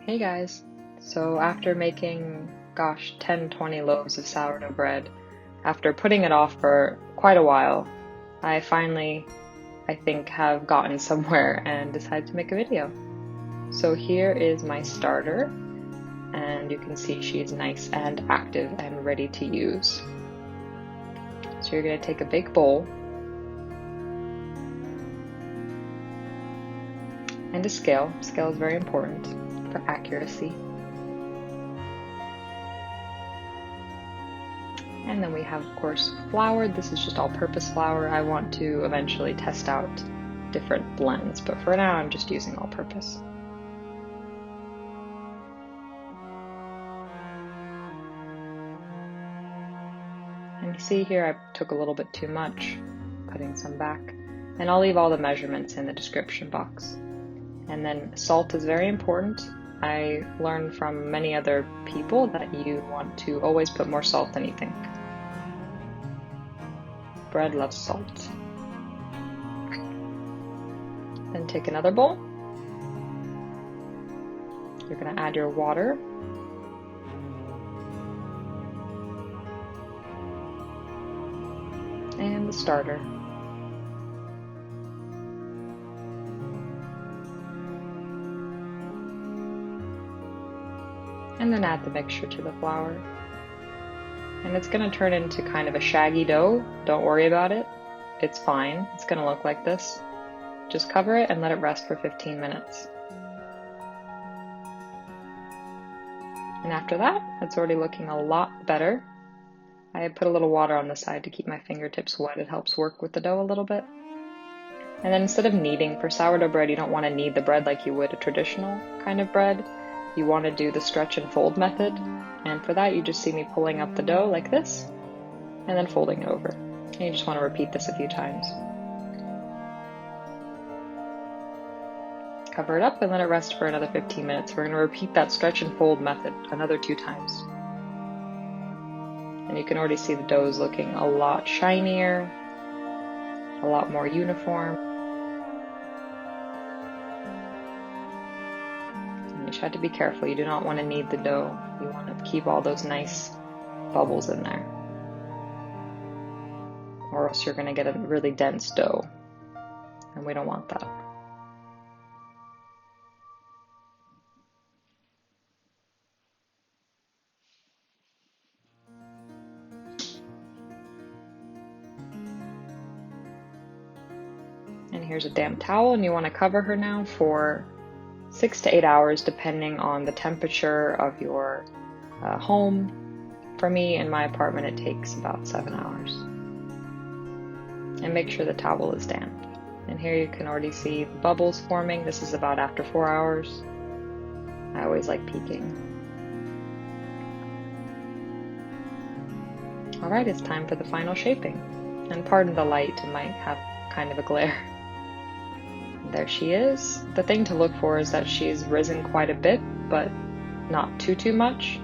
Hey guys! So after making, 10-20 loaves of sourdough bread, after putting it off for quite a while, I finally, I think, have gotten somewhere and decided to make a video. So here is my starter, and you can see she's nice and active and ready to use. So you're going to take a big bowl and a scale. Scale is very important for accuracy. And then we have, of course, flour. This is just all-purpose flour. I want to eventually test out different blends, but for now I'm just using all-purpose. And you see here I took a little bit too much, putting some back. And I'll leave all the measurements in the description box. And then salt is very important. I learned from many other people that you want to always put more salt than you think. Bread loves salt. Then take another bowl. You're going to add your water. And the starter. And then add the mixture to the flour. And it's going to turn into kind of a shaggy dough. Don't worry about it. It's fine. It's going to look like this. Just cover it and let it rest for 15 minutes. And after that, it's already looking a lot better. I put a little water on the side to keep my fingertips wet. It helps work with the dough a little bit. And then instead of kneading, for sourdough bread, you don't want to knead the bread like you would a traditional kind of bread. You want to do the stretch and fold method. And for that, you just see me pulling up the dough like this, and then folding it over. And you just want to repeat this a few times. Cover it up and let it rest for another 15 minutes. We're going to repeat that stretch and fold method another 2 times. And you can already see the dough is looking a lot shinier, a lot more uniform. And you just have to be careful. You do not want to knead the dough. You want to keep all those nice bubbles in there, or else you're going to get a really dense dough, and we don't want that. And here's a damp towel, and you want to cover her now for 6 to 8 hours, depending on the temperature of your home. For me, in my apartment, it takes about 7 hours. And make sure the towel is damp. And here you can already see the bubbles forming. This is about after 4 hours. I always like peeking. Alright, it's time for the final shaping. And pardon the light, it might have kind of a glare. There she is. The thing to look for is that she's risen quite a bit, but not too much,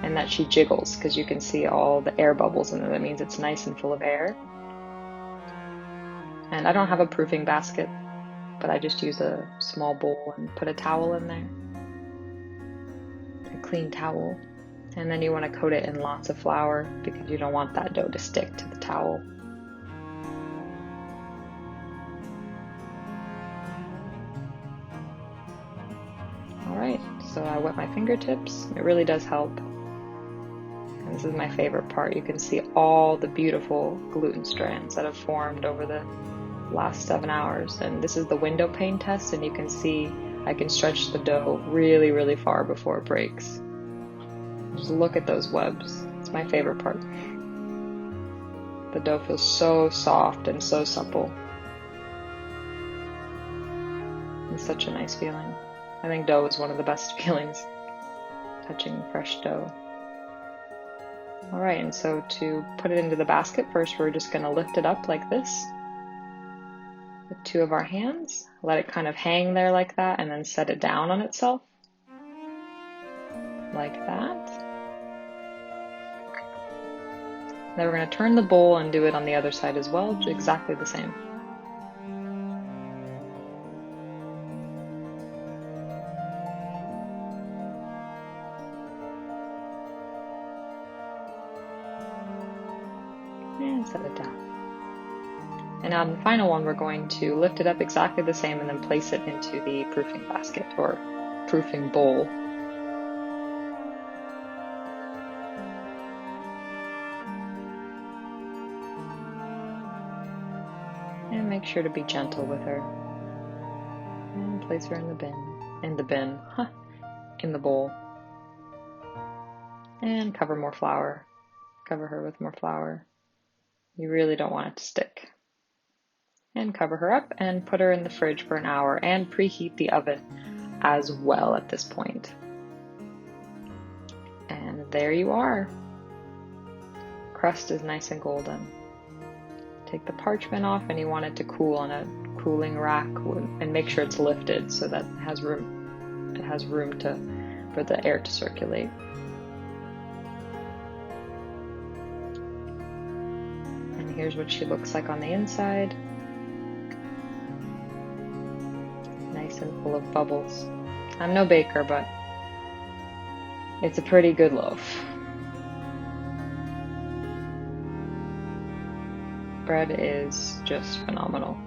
and that she jiggles, because you can see all the air bubbles in there. That means it's nice and full of air. And I don't have a proofing basket, but I just use a small bowl and put a towel in there. A clean towel. And then you want to coat it in lots of flour, because you don't want that dough to stick to the towel. Alright, so I wet my fingertips. It really does help. And this is my favorite part. You can see all the beautiful gluten strands that have formed over the last 7 hours. And this is the window pane test, and you can see I can stretch the dough really far before it breaks. Just look at those webs. It's my favorite part. The dough feels so soft and so supple. It's such a nice feeling. I think dough is one of the best feelings, touching fresh dough. Alright, and so to put it into the basket, first we're just going to lift it up like this with 2 of our hands. Let it kind of hang there like that, and then set it down on itself. Like that. Then we're going to turn the bowl and do it on the other side as well, exactly the same. and set it down. And on the final one, we're going to lift it up exactly the same and then place it into the proofing basket or proofing bowl. And make sure to be gentle with her. And place her in the bowl. And cover more flour. Cover her with more flour. You really don't want it to stick. And cover her up and put her in the fridge for an hour and preheat the oven as well at this point. And there you are. Crust is nice and golden. Take the parchment off and you want it to cool on a cooling rack and make sure it's lifted so that it has room for the air to circulate. And here's what she looks like on the inside. Nice and full of bubbles. I'm no baker, but it's a pretty good loaf. Bread is just phenomenal.